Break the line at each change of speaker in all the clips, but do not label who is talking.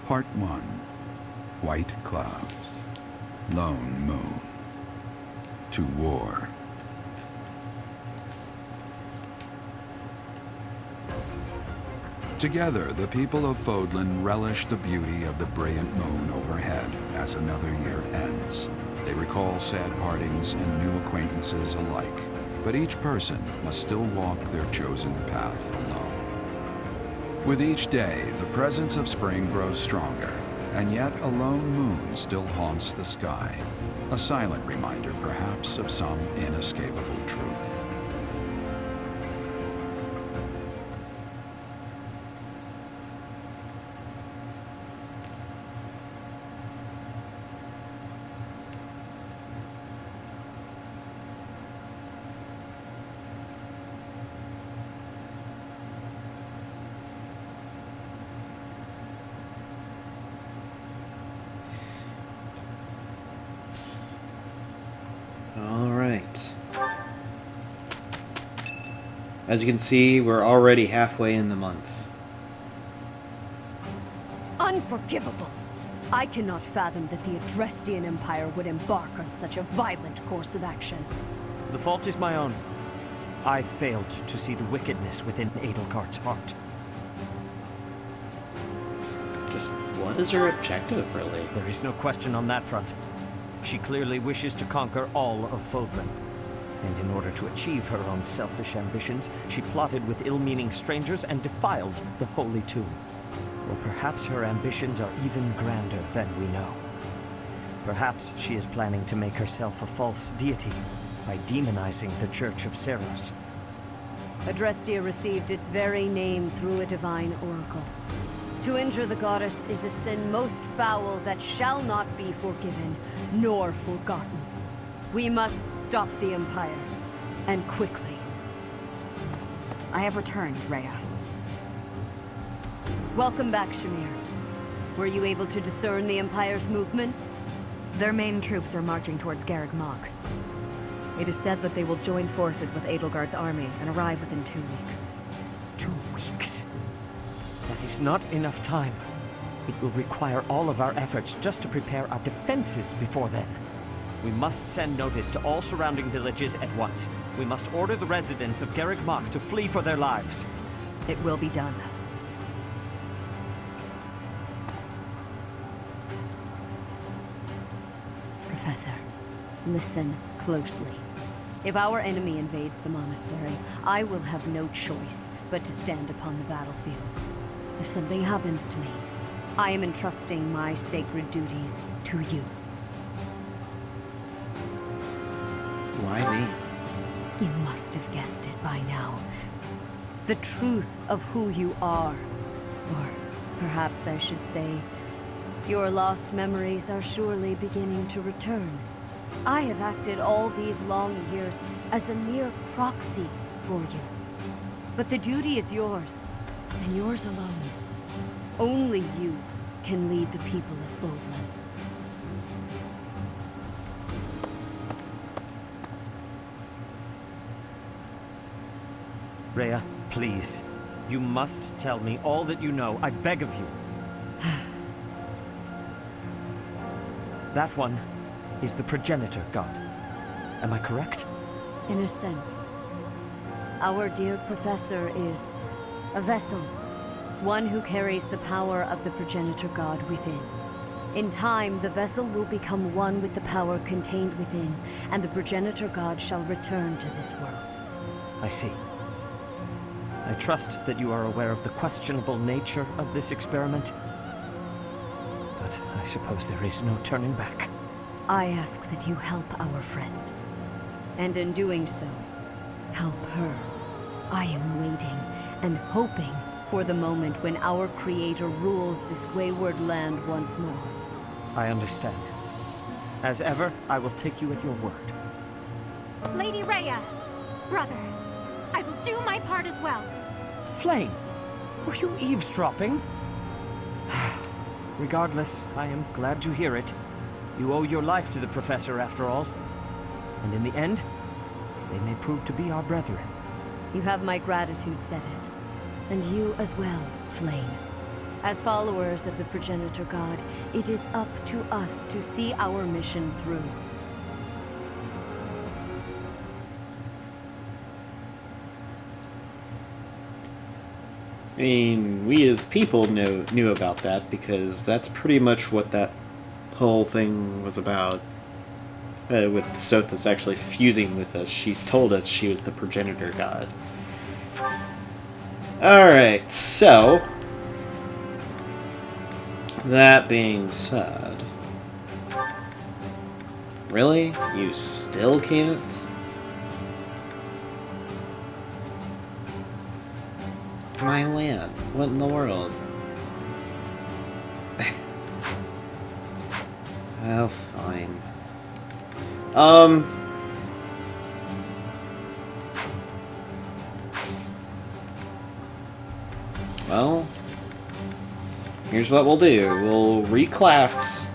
Part 1. White Clouds. Lone Moon. To war. Together, the people of Fodlan relish the beauty of the brilliant moon overhead as another year ends. They recall sad partings and new acquaintances alike, but each person must still walk their chosen path alone. With each day, the presence of spring grows stronger, and yet a lone moon still haunts the sky, a silent reminder perhaps of some inescapable truth.
As you can see, we're already halfway in the month.
Unforgivable! I cannot fathom that the Adrestian Empire would embark on such a violent course of action.
The fault is my own. I failed to see the wickedness within Edelgard's heart.
Just what is her objective, really?
There is no question on that front. She clearly wishes to conquer all of Fodlan. And in order to achieve her own selfish ambitions, she plotted with ill-meaning strangers and defiled the Holy Tomb. Or perhaps her ambitions are even grander than we know. Perhaps she is planning to make herself a false deity by demonizing the Church of Seros.
Adrestia received its very name through a divine oracle. To injure the goddess is a sin most foul that shall not be forgiven, nor forgotten. We must stop the Empire, and quickly.
I have returned, Rhea.
Welcome back, Shamir. Were you able to discern the Empire's movements?
Their main troops are marching towards Garreg Mach. It is said that they will join forces with Edelgard's army and arrive within 2 weeks.
2 weeks? That is not enough time. It will require all of our efforts just to prepare our defenses before then. We must send notice to all surrounding villages at once. We must order the residents of Garreg Mach to flee for their lives.
It will be done.
Professor, listen closely. If our enemy invades the monastery, I will have no choice but to stand upon the battlefield. If something happens to me, I am entrusting my sacred duties to you.
Why me?
You must have guessed it by now. The truth of who you are. Or perhaps I should say, your lost memories are surely beginning to return. I have acted all these long years as a mere proxy for you. But the duty is yours, and yours alone. Only you can lead the people of Fodlan.
Rhea, please. You must tell me all that you know. I beg of you. That one is the progenitor god. Am I correct?
In a sense. Our dear professor is a vessel. One who carries the power of the progenitor god within. In time, the vessel will become one with the power contained within, and the progenitor god shall return to this world.
I see. I trust that you are aware of the questionable nature of this experiment. But I suppose there is no turning back.
I ask that you help our friend. And in doing so, help her. I am waiting and hoping for the moment when our Creator rules this wayward land once more.
I understand. As ever, I will take you at your word.
Lady Rhea, brother, I will do my part as well.
Flame, were you eavesdropping? Regardless, I am glad to hear it. You owe your life to the Professor, after all. And in the end, they may prove to be our brethren.
You have my gratitude, Sedith. And you as well, Flame. As followers of the progenitor god, it is up to us to see our mission through.
I mean, we as people knew about that because that's pretty much what that whole thing was about. With Sothis actually fusing with us, she told us she was the progenitor god. Alright, so... that being said... Really? You still can't? My land. What in the world? Oh, fine. Well, here's what we'll do. We'll reclass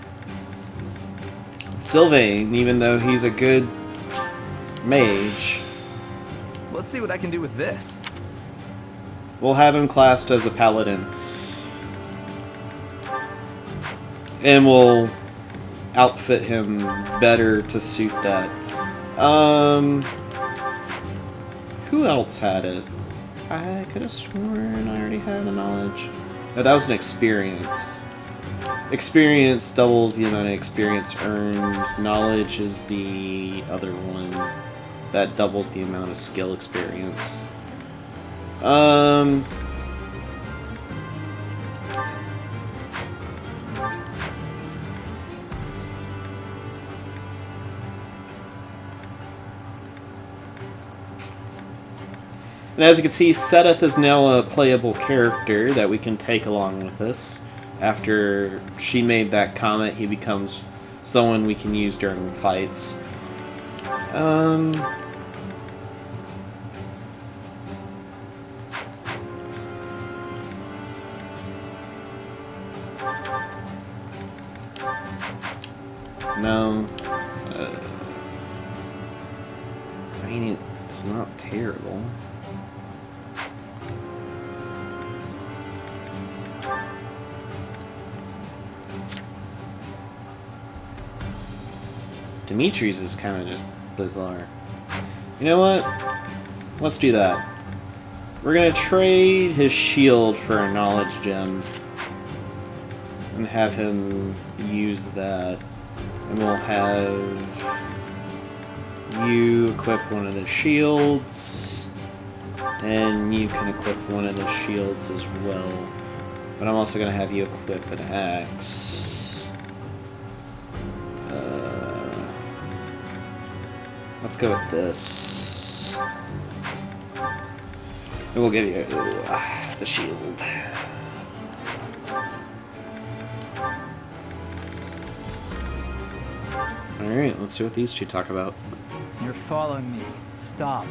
Sylvain, even though he's a good mage.
Let's see what I can do with this.
We'll have him classed as a paladin. And we'll outfit him better to suit that. Who else had it? I could have sworn I already had the knowledge. Oh, that was an experience. Experience doubles the amount of experience earned. Knowledge is the other one. That doubles the amount of skill experience. And as you can see, Seteth is now a playable character that we can take along with us. After she made that comment, he becomes someone we can use during fights. No. I mean, it's not terrible. Dimitri's is kind of just bizarre. You know what? Let's do that. We're gonna trade his shield for a knowledge gem and have him use that. And we'll have you equip one of the shields, and you can equip one of the shields as well. But I'm also gonna have you equip an axe. Let's go with this. And we'll give you the shield. Alright, let's see what these two talk about.
You're following me. Stop.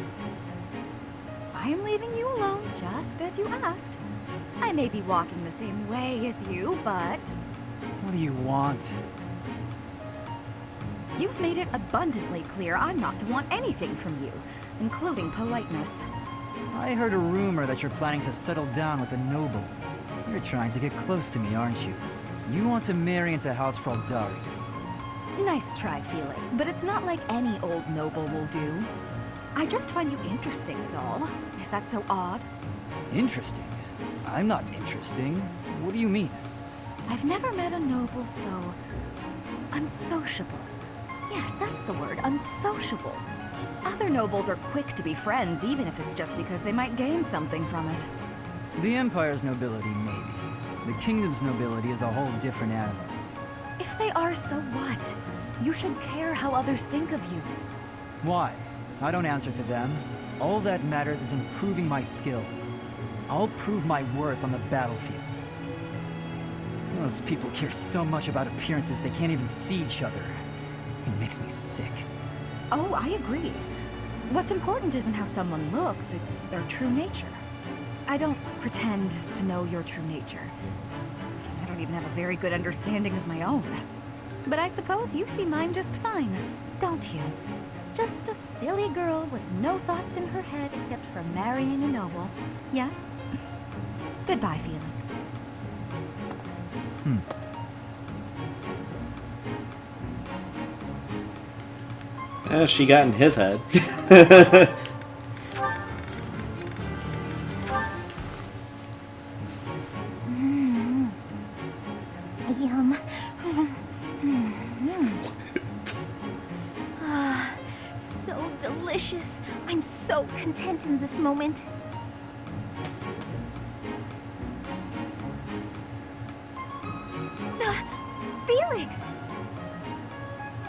I am leaving you alone, just as you asked. I may be walking the same way as you, but...
What do you want?
You've made it abundantly clear I'm not to want anything from you, including politeness.
I heard a rumor that you're planning to settle down with a noble. You're trying to get close to me, aren't you? You want to marry into House Fraldarius.
Nice try, Felix, but it's not like any old noble will do. I just find you interesting is all. Is that so odd?
Interesting? I'm not interesting. What do you mean?
I've never met a noble so... unsociable. Yes, that's the word, unsociable. Other nobles are quick to be friends, even if it's just because they might gain something from it.
The Empire's nobility, maybe. The Kingdom's nobility is a whole different animal.
If they are, so what? You should care how others think of you.
Why? I don't answer to them. All that matters is improving my skill. I'll prove my worth on the battlefield. Those people care so much about appearances they can't even see each other. It makes me sick.
Oh, I agree. What's important isn't how someone looks, it's their true nature. I don't pretend to know your true nature. I don't even have a very good understanding of my own. But I suppose you see mine just fine, don't you? Just a silly girl with no thoughts in her head except for marrying a noble. Yes? Goodbye, Felix.
Oh, she got in his head.
Yum. Ah, so delicious. I'm so content in this moment. Felix!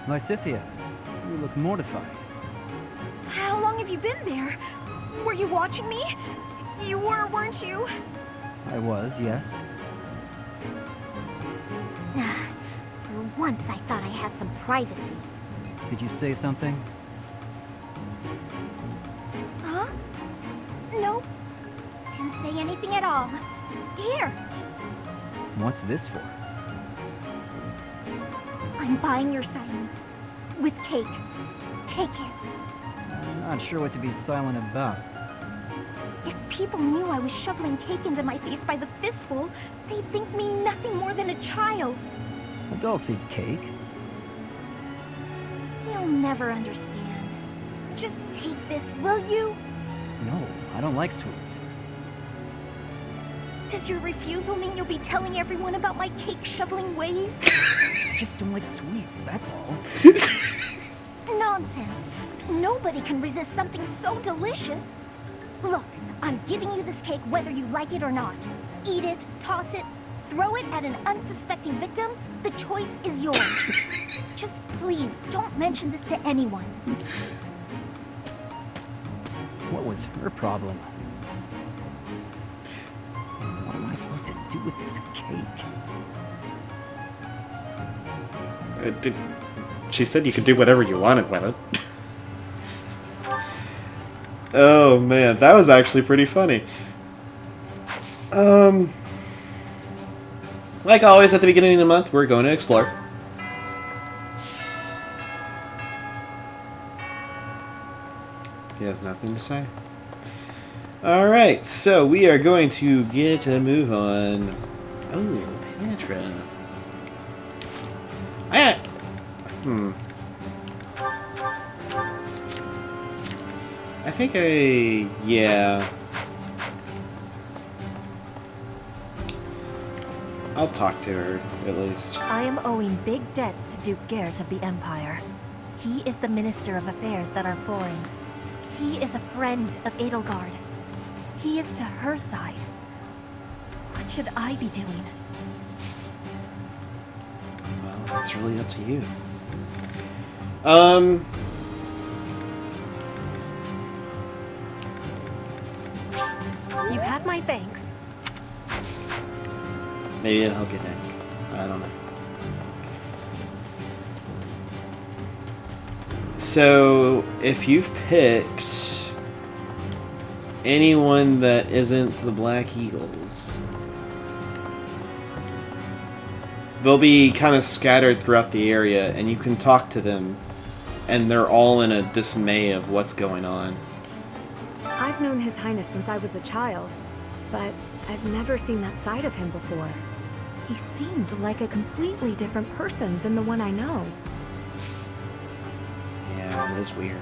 Lysithea, you look mortified.
How long have you been there? Were you watching me? You were, weren't you?
I was, yes.
For once, I thought I had some privacy.
Did you say something?
Huh? Nope. Didn't say anything at all. Here,
What's this for?
I'm buying your silence. With cake. Take it.
I'm not sure what to be silent about.
If people knew I was shoveling cake into my face by the fistful, they'd think me nothing more than a child.
Adults eat cake.
You'll never understand. Just take this, will you?
No, I don't like sweets.
Does your refusal mean you'll be telling everyone about my cake shoveling ways?
I just don't like sweets, that's all.
Nonsense. Nobody can resist something so delicious. Look, I'm giving you this cake whether you like it or not. Eat it, toss it, throw it at an unsuspecting victim. The choice is yours. Just please don't mention this to anyone.
What was her problem? And what am I supposed to do with this cake?
She said you could do whatever you wanted with it. Oh man, that was actually pretty funny. Like always at the beginning of the month, we're going to explore. He has nothing to say. Alright, so we are going to get a move on. Oh, Penetra. I think yeah. I'll talk to her, at least.
I am owing big debts to Duke Gert of the Empire. He is the Minister of Affairs that are foreign. He is a friend of Edelgard. He is to her side. What should I be doing?
Well, that's really up to you.
You have my thanks.
Maybe it'll help you think. I don't know. So, if you've picked anyone that isn't the Black Eagles, they'll be kind of scattered throughout the area, and you can talk to them, and they're all in a dismay of what's going on.
I've known His Highness since I was a child, but I've never seen that side of him before. He seemed like a completely different person than the one I know.
Yeah, it is weird.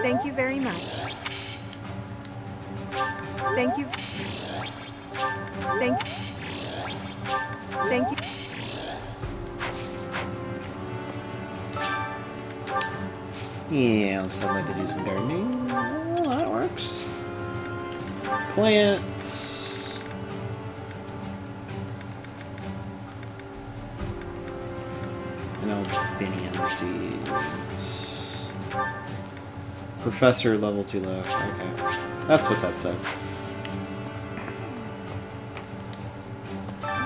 Thank you very much. Thank you. Thank you.
Yeah, I'll still like to do some gardening. Well, that works. Plants. And albinium seeds. Professor level 2 low. Okay. That's what that said.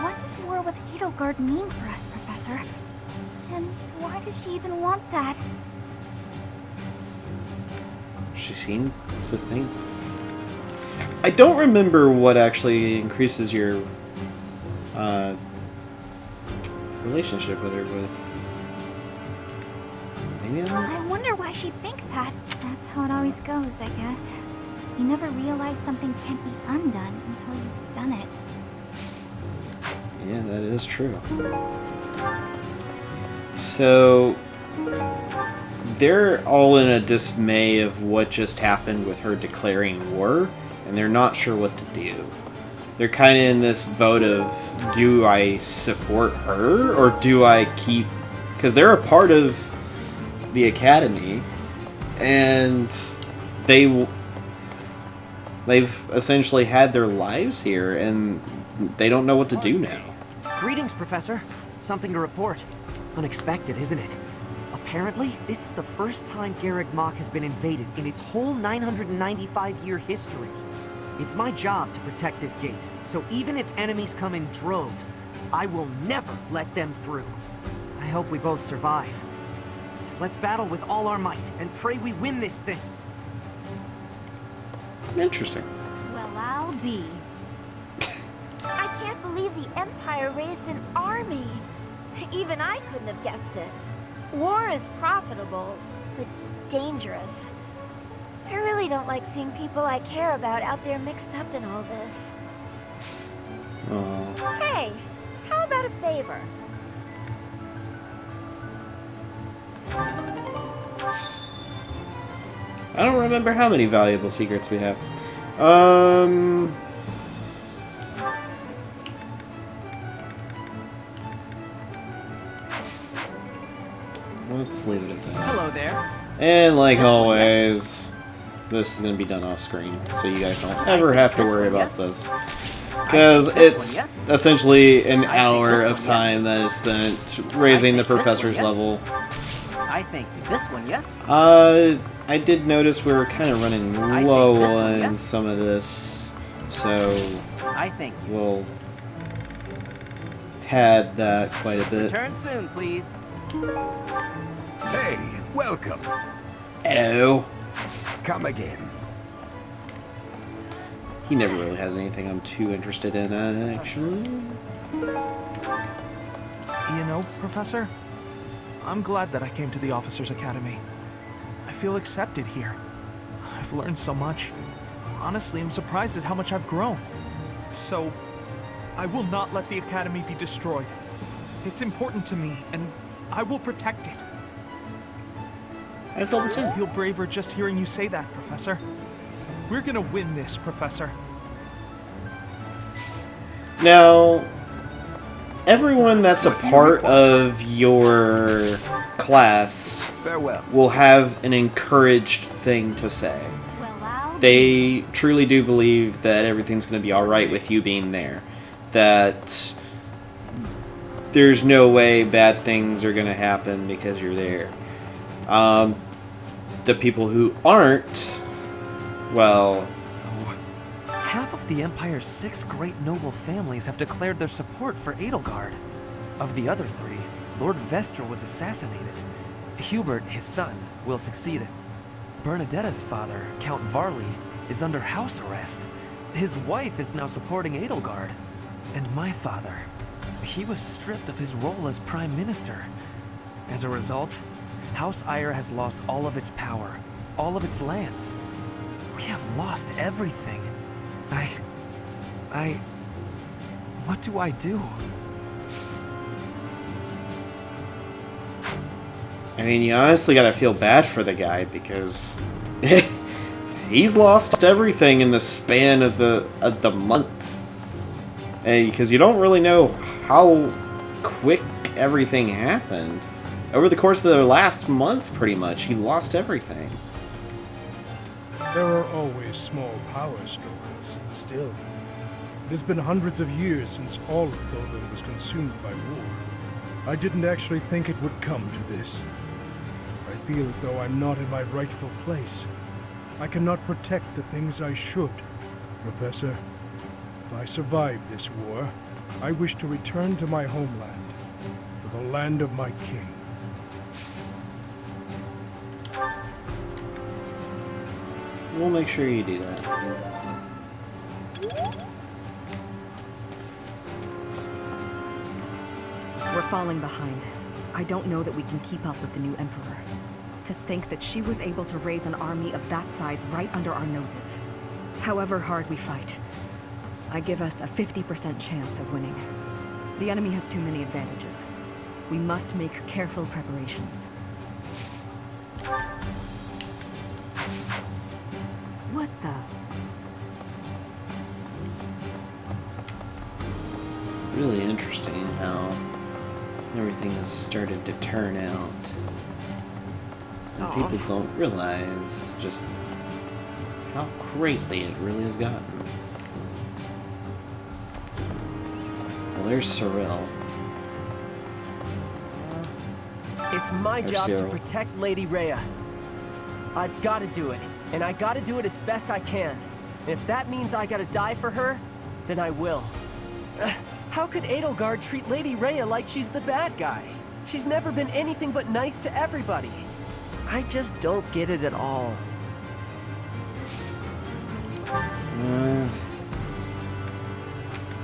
What does war with Edelgard mean for us, Professor? And why does she even want that?
She seems to think. I don't remember what actually increases your relationship with her with. Maybe
I wonder why she'd think that. That's how it always goes, I guess. You never realize something can't be undone until you've done it.
Yeah, that is true. So they're all in a dismay of what just happened with her declaring war, and they're not sure what to do. They're kind of in this boat of, do I support her, or do I keep... Because they're a part of the Academy, and they've essentially had their lives here, and they don't know what to do now.
Greetings, Professor. Something to report. Unexpected, isn't it? Apparently, this is the first time Garreg Mach has been invaded in its whole 995-year history. It's my job to protect this gate, so even if enemies come in droves, I will never let them through. I hope we both survive. Let's battle with all our might, and pray we win this thing.
Interesting.
Well, I'll be. I can't believe the Empire raised an army. Even I couldn't have guessed it. War is profitable, but dangerous. I really don't like seeing people I care about out there mixed up in all this.
Aww.
Hey, how about a favor?
I don't remember how many valuable secrets we have. Let's leave it at that.
Hello there.
And like always, this is going to be done off screen, so you guys don't ever have to worry about this. Because it's essentially an hour of time that is spent raising the professor's level.
I think this one, yes?
I did notice we were kind of running low on some of this, so
I think
we'll pad that quite a bit.
Return soon, please.
Hey, welcome.
Hello.
Come again.
He never really has anything I'm too interested in, actually.
You know, Professor, I'm glad that I came to the Officers' Academy. I feel accepted here. I've learned so much. Honestly, I'm surprised at how much I've grown. So, I will not let the Academy be destroyed. It's important to me, and I will protect it.
I feel the same.
I feel braver just hearing you say that, Professor. We're gonna win this, Professor.
Now, everyone that's a part of your class
Farewell.
will have an encouraged thing to say. They truly do believe that everything's going to be alright with you being there. That there's no way bad things are going to happen because you're there. The people who aren't, well...
Half of the Empire's 6 great noble families have declared their support for Edelgard. Of the other 3, Lord Vestra was assassinated. Hubert, his son, will succeed him. Bernadetta's father, Count Varley, is under house arrest. His wife is now supporting Edelgard. And my father, he was stripped of his role as Prime Minister. As a result, House Eyre has lost all of its power, all of its lands. We have lost everything. What do I do?
I mean, you honestly gotta feel bad for the guy because he's lost everything in the span of the month. Because you don't really know how quick everything happened. Over the course of the last month, pretty much, he lost everything.
There are always small power struggles, still. It has been hundreds of years since all of Fodlan was consumed by war. I didn't actually think it would come to this. I feel as though I'm not in my rightful place. I cannot protect the things I should. Professor, if I survive this war, I wish to return to my homeland, to the land of my king.
We'll make sure you do that.
We're falling behind. I don't know that we can keep up with the new Emperor. To think that she was able to raise an army of that size right under our noses. However hard we fight, I give us a 50% chance of winning. The enemy has too many advantages. We must make careful preparations. What the?
Really interesting how everything has started to turn out. And people don't realize just how crazy it really has gotten. Well, there's Sorrel.
It's my
There's
job to
Cyril.
protect Lady Rhea. I've got to do it, and I got to do it as best I can. And if that means I got to die for her, then I will. How could Edelgard treat Lady Rhea like she's the bad guy? She's never been anything but nice to everybody. I just don't get it at all.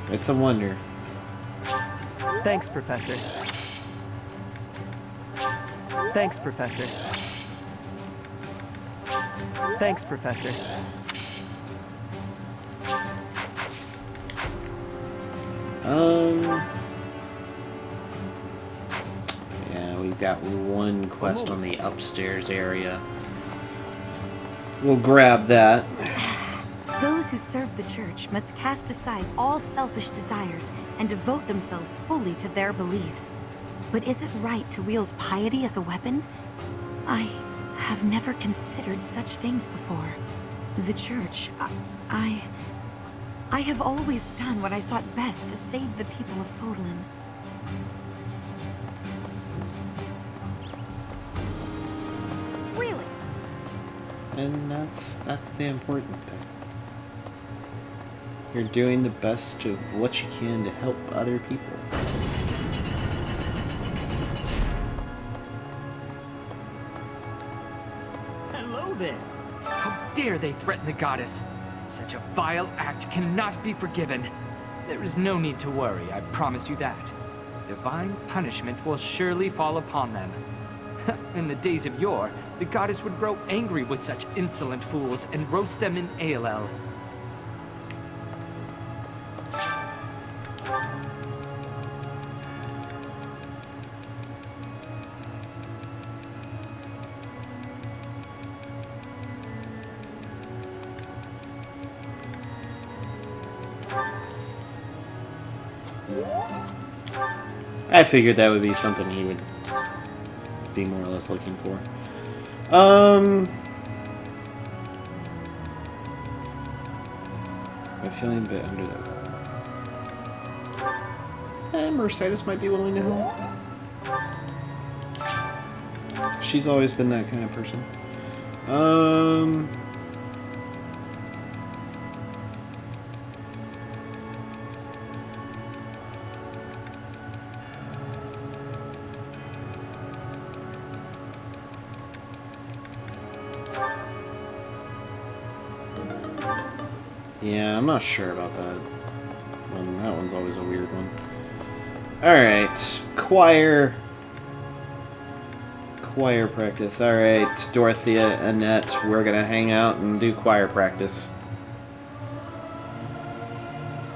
It's a wonder.
Thanks, Professor. Thanks, Professor. Thanks, Professor.
Yeah, we've got one quest on the upstairs area. We'll grab that.
Those who serve the church must cast aside all selfish desires and devote themselves fully to their beliefs. But is it right to wield piety as a weapon? I have never considered such things before. The church, I have always done what I thought best to save the people of Fodlan.
Really?
And that's the important thing. You're doing the best of what you can to help other people.
Hello there! How dare they threaten the goddess? Such a vile act cannot be forgiven. There is no need to worry, I promise you that. Divine punishment will surely fall upon them. In the days of yore, the goddess would grow angry with such insolent fools and roast them in ALL.
I figured that would be something he would be more or less looking for. I'm feeling a bit under the... Mercedes might be willing to help. She's always been that kind of person. Yeah, I'm not sure about that one. That one's always a weird one. Alright, choir practice. Alright, Dorothea, Annette, we're gonna hang out and do choir practice.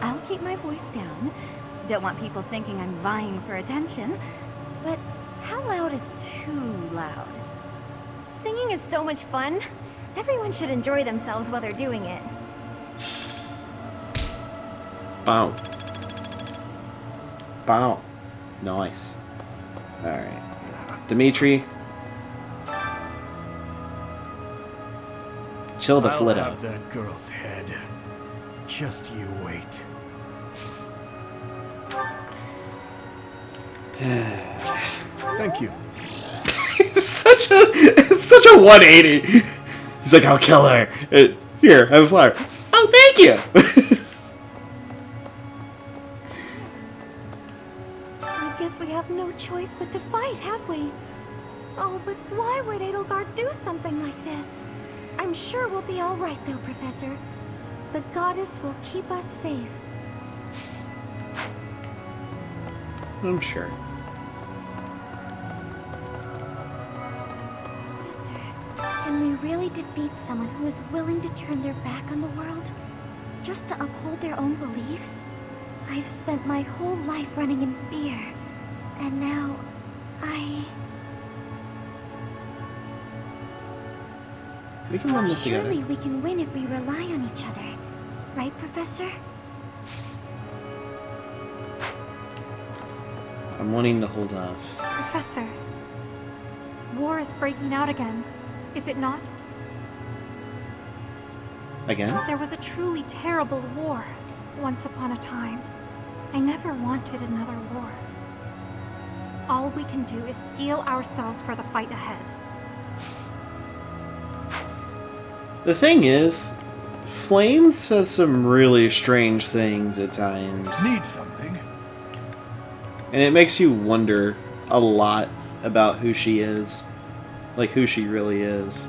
I'll keep my voice down. Don't want people thinking I'm vying for attention. But how loud is too loud?
Singing is so much fun. Everyone should enjoy themselves while they're doing it.
Bow. Bow. Nice. Alright. Dimitri. Chill the flit
I'll
out.
have that girl's head. Just you wait.
Thank you.
It's such a 180. He's like, I'll kill her. Here, have a flower. Oh, thank you.
I guess we have no choice but to fight, have we? Oh, but why would Edelgard do something like this? I'm sure we'll be all right, though, Professor. The goddess will keep us safe.
I'm sure.
Professor, can we
really defeat someone who is willing to turn their back on the world just to uphold their own beliefs? I've spent my whole life running in fear, and now
We can run this together.
Surely we can win if we rely on each other. Right, Professor?
I'm wanting to hold off.
Professor, war is breaking out again, is it not?
Again?
There was a truly terrible war once upon a time. I never wanted another war. All we can do is steel ourselves for the fight ahead.
The thing is, Flame says some really strange things at times.
Need something?
And it makes you wonder a lot about who she is. Like, who she really is.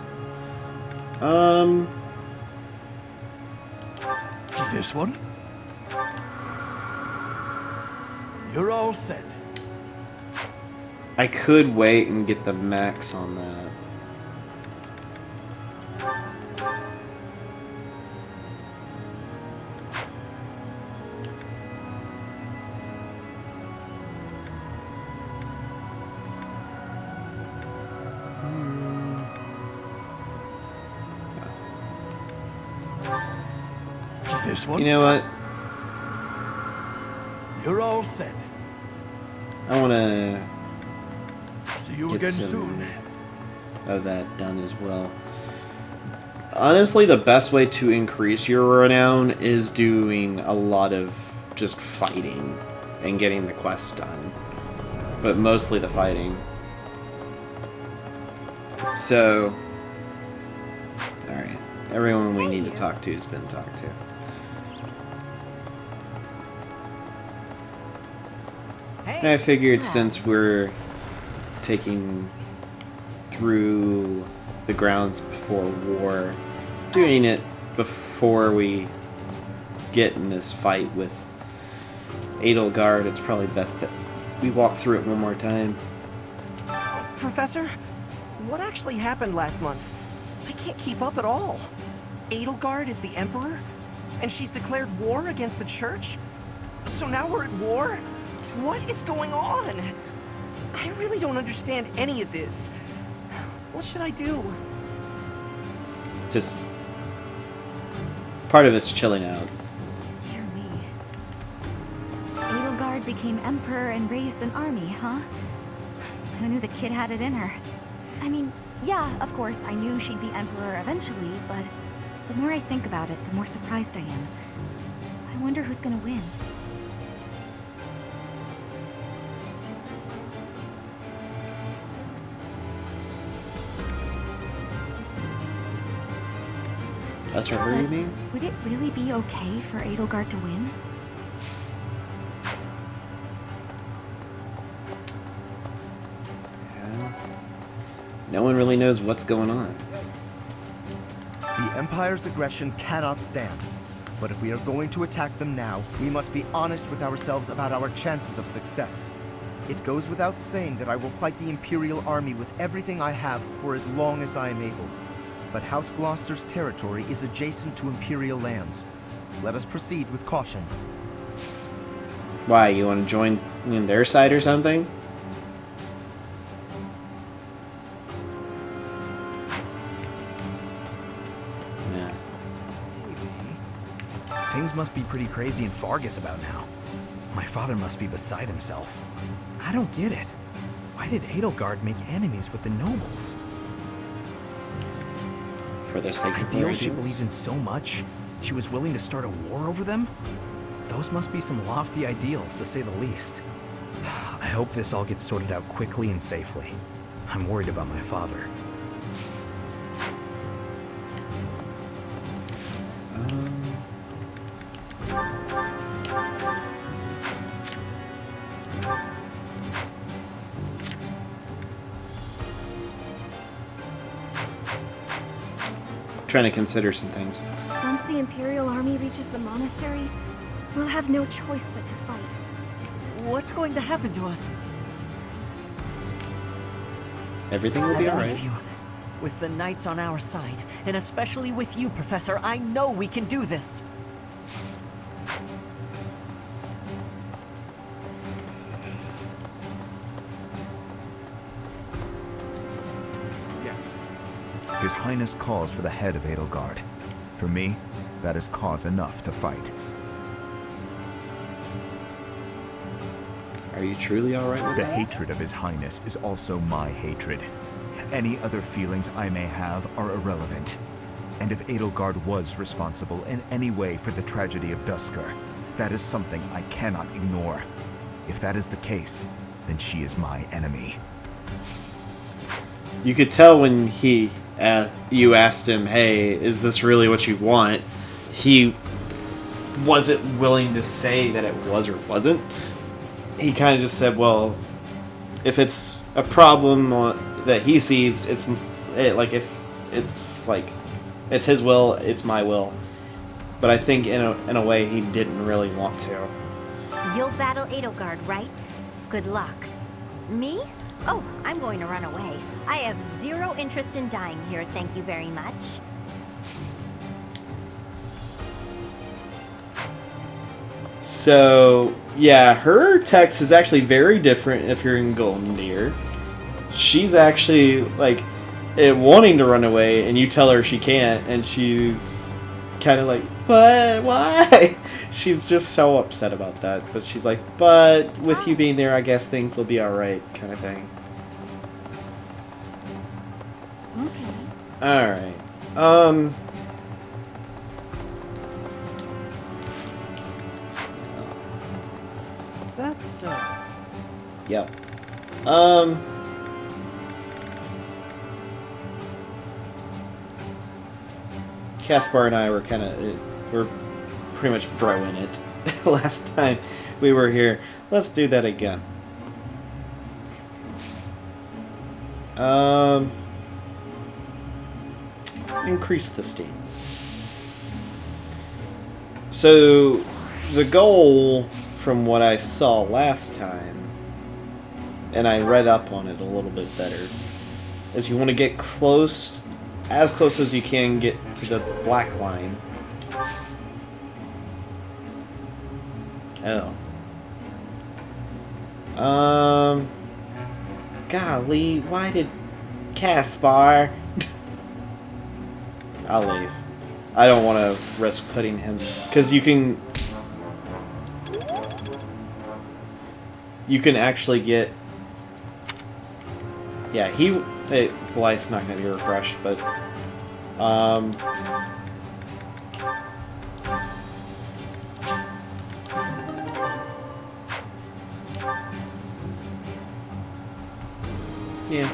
This one? You're all set.
I could wait and get the max on that.
This one?
You know what?
You're all set.
I want to
See you
get
again
some
soon.
of that done as well. Honestly, the best way to increase your renown is doing a lot of just fighting and getting the quests done. But mostly the fighting. So, alright. Everyone we need to talk to has been talked to. And I figured since we're taking through the grounds before war, doing it before we get in this fight with Edelgard, it's probably best that we walk through it one more time.
Professor, what actually happened last month? I can't keep up at all. Edelgard is the Emperor? And she's declared war against the Church? So now we're at war? What is going on? I really don't understand any of this. What should I do?
Just part of it's chilling out.
Dear me. Edelgard became emperor and raised an army, huh? Who knew the kid had it in her? I mean, yeah, of course, I knew she'd be emperor eventually, but the more I think about it, the more surprised I am. I wonder who's gonna win.
Us or her, you mean?
Would it really be okay for Edelgard to win?
Yeah. No one really knows what's going on.
The Empire's aggression cannot stand. But if we are going to attack them now, we must be honest with ourselves about our chances of success. It goes without saying that I will fight the Imperial Army with everything I have for as long as I am able. But House Gloucester's territory is adjacent to Imperial lands. Let us proceed with caution.
Why, you want to join in their side or something? Yeah.
Things must be pretty crazy in Fargus about now. My father must be beside himself. I don't get it. Why did Edelgard make enemies with the nobles?
For their sake of
Ideals she
ideals.
believed in so much, she was willing to start a war over them? Those must be some lofty ideals, to say the least. I hope this all gets sorted out quickly and safely. I'm worried about my father.
Trying to consider some things.
Once the Imperial Army reaches the monastery, we'll have no choice but to fight.
What's going to happen to us?
Everything will
I
be
believe
alright.
you. With the Knights on our side, and especially with you, Professor, I know we can do this.
His Highness calls for the head of Edelgard. For me, that is cause enough to fight.
Are you truly alright with
The
that?
hatred of His Highness is also my hatred. Any other feelings I may have are irrelevant. And if Edelgard was responsible in any way for the tragedy of Duskur, that is something I cannot ignore. If that is the case, then she is my enemy.
You could tell when you asked him, hey, is this really what you want? He wasn't willing to say that it was or wasn't. He kind of just said, well, if it's a problem that he sees, if it's it's his will, it's my will. But I think in a way he didn't really want to.
You'll battle Edelgard, right? Good luck. Me? Oh, I'm going to run away. I have zero interest in dying here, thank you very much.
So, yeah, her text is actually very different if you're in Golden Deer. She's actually, wanting to run away, and you tell her she can't, and she's kind of like, but why? She's just so upset about that, but she's like, but with you being there, I guess things will be alright, kind of thing.
Okay.
Alright.
That's,
Yep. Caspar and I were we're pretty much broing it last time we were here. Let's do that again. Increase the steam. So, the goal, from what I saw last time, and I read up on it a little bit better, is you want to get close, as close as you can get to the black line. Oh. Golly, why did Caspar? I'll leave. I don't want to risk putting him, because you can actually get, yeah, Blythe's not going to be refreshed, but yeah.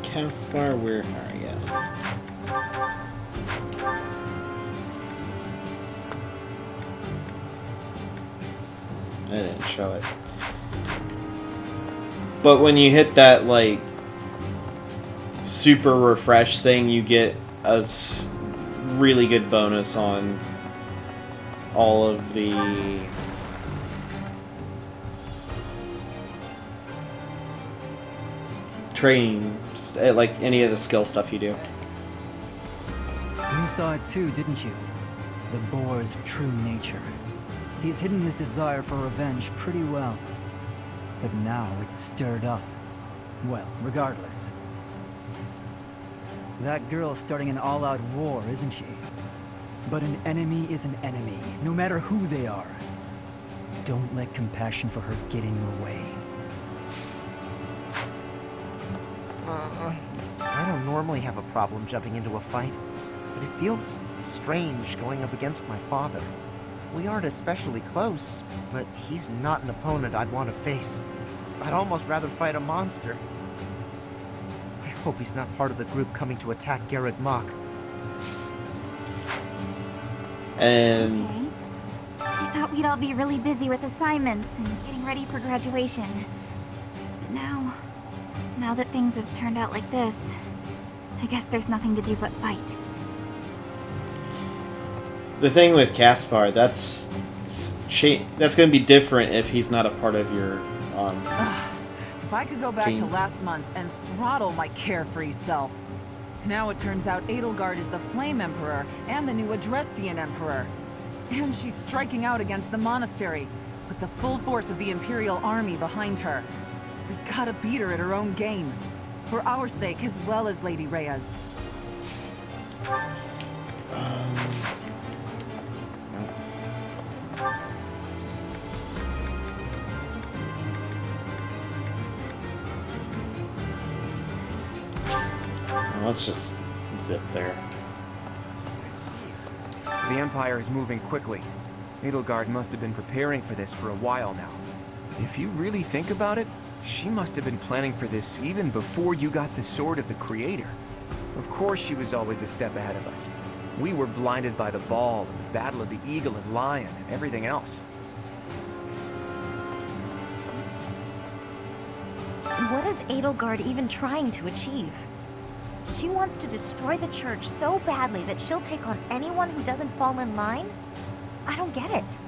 Caspar, where are you? I didn't show it. But when you hit that, super refresh thing, you get a really good bonus on all of the training, any of the skill stuff you do.
You saw it too, didn't you? The boar's true nature. He's hidden his desire for revenge pretty well. But now it's stirred up. Well, regardless. That girl's starting an all-out war, isn't she? But an enemy is an enemy, no matter who they are. Don't let compassion for her get in your way.
I don't normally have a problem jumping into a fight, but it feels strange going up against my father. We aren't especially close, but he's not an opponent I'd want to face. I'd almost rather fight a monster. I hope he's not part of the group coming to attack Garreg Mach.
And
Okay. I thought we'd all be really busy with assignments and getting ready for graduation. But now that things have turned out like this, I guess there's nothing to do but fight.
the thing with Caspar, that's going to be different if he's not a part of your
If I could go back to
Team.
last month and throttle my carefree self. Now it turns out Edelgard is the Flame Emperor and the new Adrestian Emperor. And she's striking out against the monastery, with the full force of the Imperial army behind her. We gotta beat her at her own game. For our sake as well as Lady Rhea's.
Let's just zip there.
The Empire is moving quickly. Edelgard must have been preparing for this for a while now. If you really think about it, she must have been planning for this even before you got the Sword of the Creator. Of course she was always a step ahead of us. We were blinded by the Ball, and the Battle of the Eagle and Lion, and everything else.
What is Edelgard even trying to achieve? She wants to destroy the church so badly that she'll take on anyone who doesn't fall in line? I don't get it.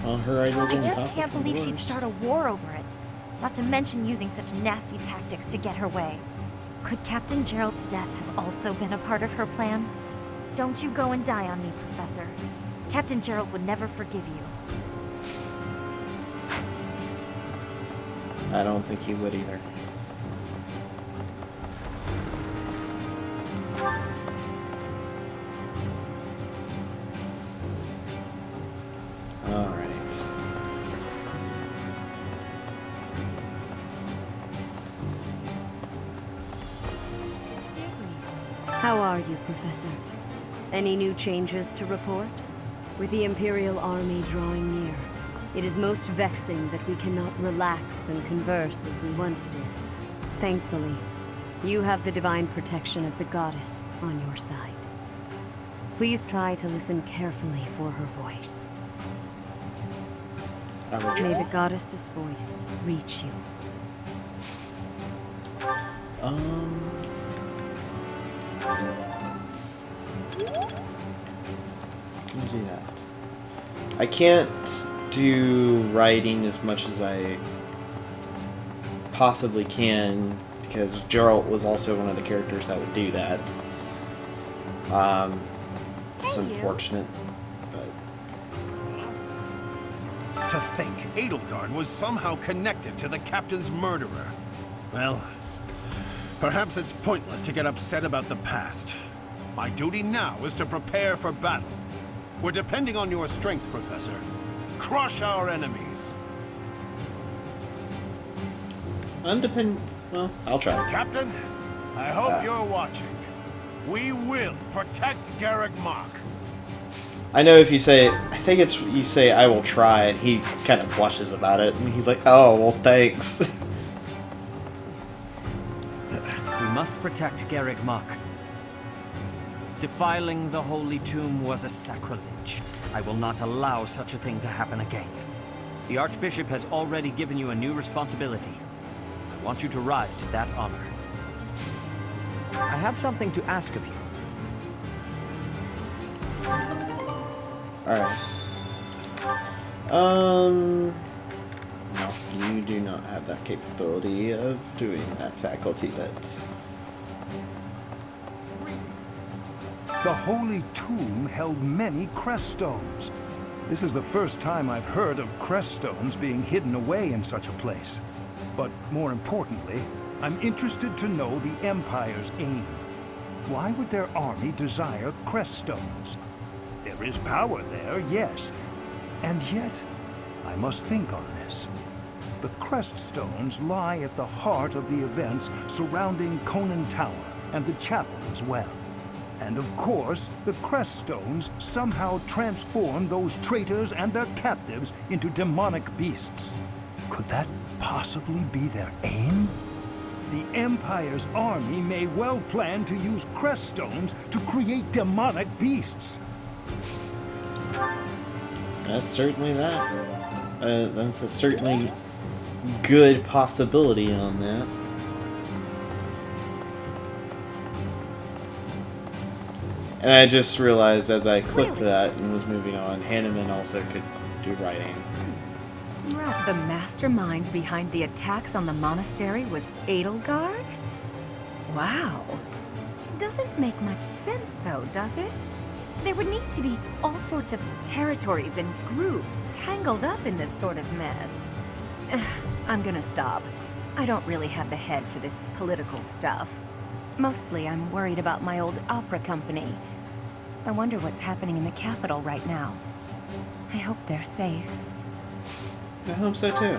Well, her ideas
I
are
just
impossible
can't believe she'd
wars.
start a war over it. Not to mention using such nasty tactics to get her way. Could Captain Gerald's death have also been a part of her plan? Don't you go and die on me, Professor. Captain Gerald would never forgive you.
I don't think he would either. All right.
Excuse me. How are you, Professor? Any new changes to report? With the Imperial army drawing near, it is most vexing that we cannot relax and converse as we once did. Thankfully, you have the divine protection of the goddess on your side. Please try to listen carefully for her voice. May the goddess's voice reach you.
Can do that. I can't do writing as much as I possibly can because Gerald was also one of the characters that would do that. It's unfortunate, but
To think Edelgard was somehow connected to the captain's murderer. Well, perhaps it's pointless to get upset about the past. My duty now is to prepare for battle. We're depending on your strength, Professor. Crush our enemies.
Well, I'll try.
Captain, I hope you're watching. We will protect Garreg Mach.
I know if you say, I think it's you say I will try, and he kind of blushes about it, and he's like, oh, well, thanks.
We must protect Garreg Mach. Defiling the Holy Tomb was a sacrilege. I will not allow such a thing to happen again. The Archbishop has already given you a new responsibility. I want you to rise to that honor. I have something to ask of you.
Alright. No, you do not have that capability of doing that faculty bit.
The Holy Tomb held many crest stones. This is the first time I've heard of crest stones being hidden away in such a place. But more importantly, I'm interested to know the Empire's aim. Why would their army desire crest stones? There is power there, yes. And yet, I must think on this. The crest stones lie at the heart of the events surrounding Conan Tower and the chapel as well. And of course, the crest stones somehow transform those traitors and their captives into demonic beasts. Could that possibly be their aim? The Empire's army may well plan to use crest stones to create demonic beasts.
That's certainly that. That's a certainly good possibility on that. And I just realized as I clicked that and was moving on, Hanneman also could do writing.
The mastermind behind the attacks on the monastery was Edelgard? Wow. Doesn't make much sense though, does it? There would need to be all sorts of territories and groups tangled up in this sort of mess. I'm gonna stop. I don't really have the head for this political stuff. Mostly I'm worried about my old opera company. I wonder what's happening in the capital right now. I hope they're safe.
I hope so too.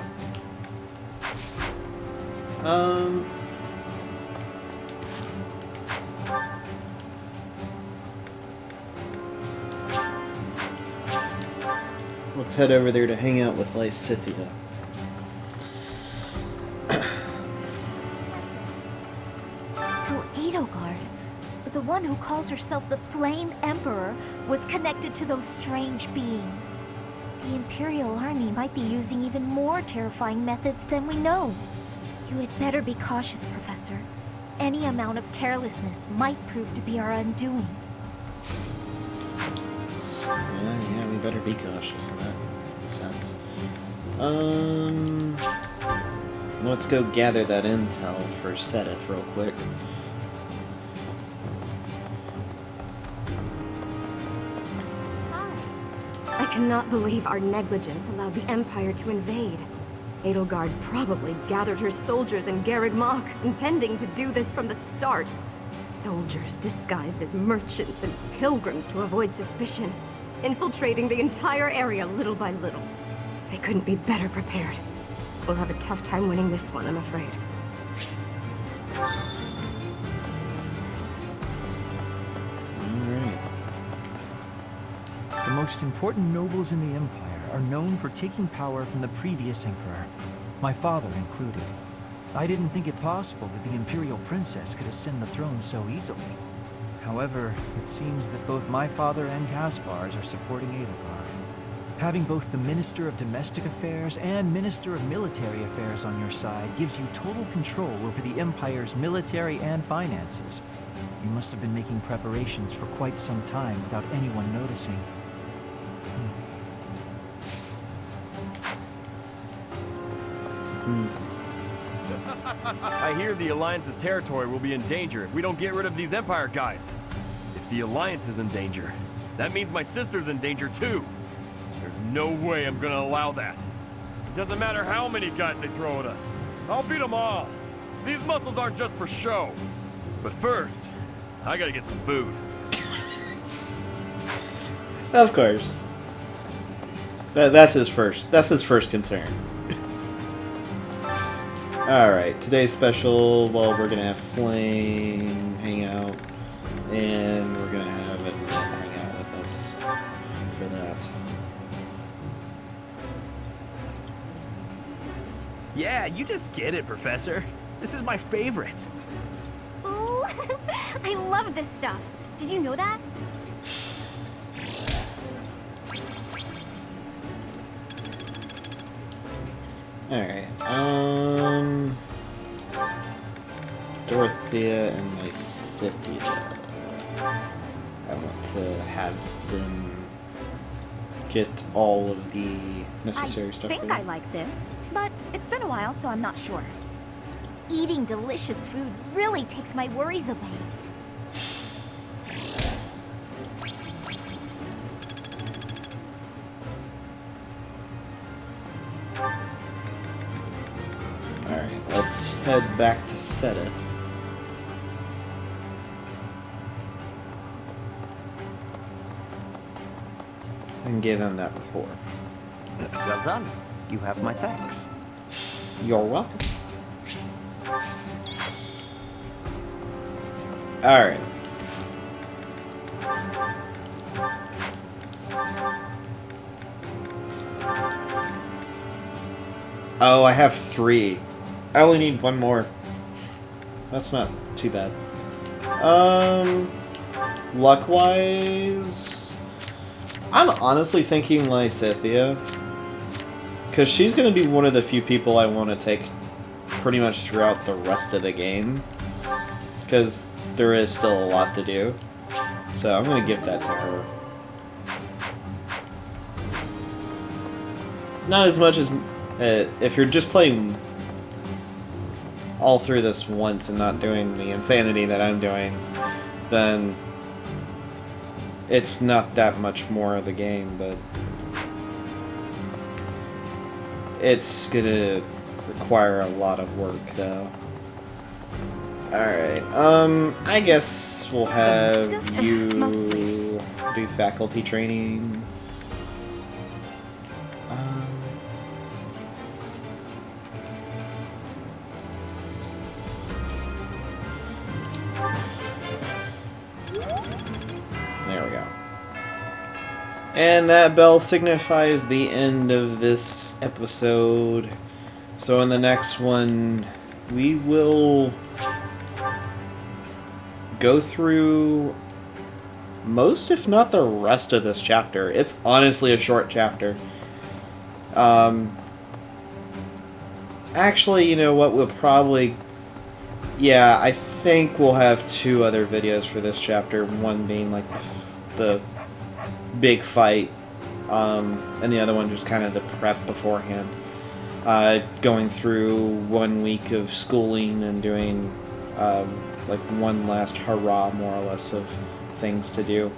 Let's head over there to hang out with Lysithea.
So Edelgard, the one who calls herself the Flame Emperor, was connected to those strange beings. The Imperial Army might be using even more terrifying methods than we know. You had better be cautious, Professor. Any amount of carelessness might prove to be our undoing.
So, yeah, we better be cautious in that sense. Let's go gather that intel for Sedith real quick.
I cannot believe our negligence allowed the Empire to invade. Edelgard probably gathered her soldiers in Garreg Mach, intending to do this from the start. Soldiers disguised as merchants and pilgrims to avoid suspicion, infiltrating the entire area little by little. They couldn't be better prepared. We'll have a tough time winning this one, I'm afraid.
The most important nobles in the Empire are known for taking power from the previous Emperor, my father included. I didn't think it possible that the Imperial Princess could ascend the throne so easily. However, it seems that both my father and Caspar's are supporting Edelgard. Having both the Minister of Domestic Affairs and Minister of Military Affairs on your side gives you total control over the Empire's military and finances. You must have been making preparations for quite some time without anyone noticing.
I hear the Alliance's territory will be in danger if we don't get rid of these Empire guys. If the Alliance is in danger, that means my sister's in danger too. There's no way I'm gonna allow that. It doesn't matter how many guys they throw at us. I'll beat them all. These muscles aren't just for show. But first, I gotta get some food.
Of course. That's his first concern. Alright, today's special, well, we're gonna have Flame hang out, and we're gonna have Annette hang out with us for that.
Yeah, you just get it, Professor. This is my favorite.
Ooh, I love this stuff. Did you know that?
Alright, Dorothea and Lysithea. I want to have them get all of the necessary stuff.
I think I like this, but it's been a while, so I'm not sure. Eating delicious food really takes my worries away.
Alright, let's head back to Sedith. And give him that report.
Well done. You have my thanks.
You're welcome. Alright. Oh, I have 3. I only need 1 more. That's not too bad. Luck-wise, I'm honestly thinking Lysithea, because she's going to be one of the few people I want to take pretty much throughout the rest of the game, because there is still a lot to do. So I'm going to give that to her. Not as much as if you're just playing all through this once and not doing the insanity that I'm doing, then it's not that much more of the game, but it's gonna require a lot of work though. Alright, I guess we'll have you do faculty training. There we go. And that bell signifies the end of this episode. So in the next one, we will go through most, if not the rest of this chapter. It's honestly a short chapter. Actually, you know what, we'll probably... Yeah, I think we'll have 2 other videos for this chapter. One being like the big fight, and the other one just kind of the prep beforehand. Going through 1 week of schooling and doing like one last hurrah, more or less, of things to do.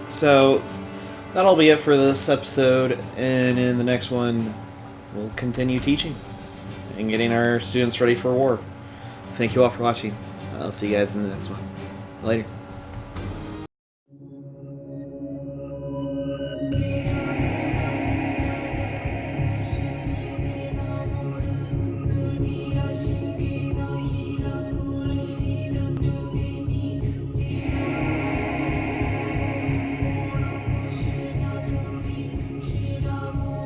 So that'll be it for this episode, and in the next one we'll continue teaching and getting our students ready for war. Thank you all for watching. I'll see you guys in the next one. Later.